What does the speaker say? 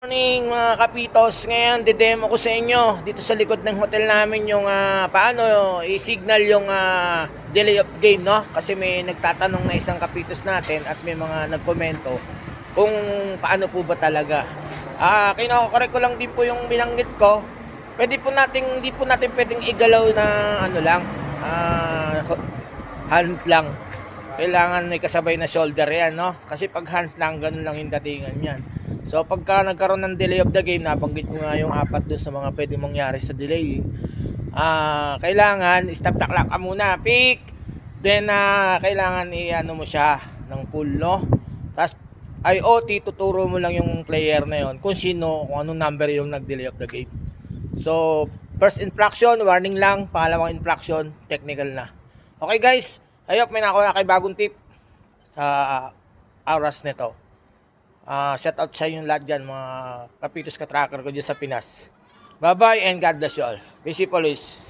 Morning mga kapitos, ngayon didemo ko sa inyo dito sa likod ng hotel namin yung paano i-signal yung delay of game, no? Kasi may nagtatanong na isang kapitos natin at may mga nagkomento kung paano po ba talaga. Kinoko-correct ko lang din po yung binanggit ko. Hindi po natin pwedeng igalaw na ano lang, hand lang. Kailangan may kasabay na shoulder yan, no? Kasi pag hand lang, ganun lang yung datingan yan. So pagka nagkaroon ng delay of the game, nabanggit ko nga yung apat doon sa mga pwedeng mangyari sa delay. Kailangan stop the clock ka muna, pick. Then kailangan i-ano mo siya ng full, no? Tapos IoT, tuturo mo lang yung player na yon kung sino, kung anong number yung nag-delay of the game. So first infraction, warning lang. Pangalawang infraction, technical na. Okay guys, I hope may nakuha kay bagong tip sa oras nito. Shout out sa inyo lahat dyan, mga kapitos ka tracker ko dyan sa Pinas. Bye bye and God bless you all. Busy police.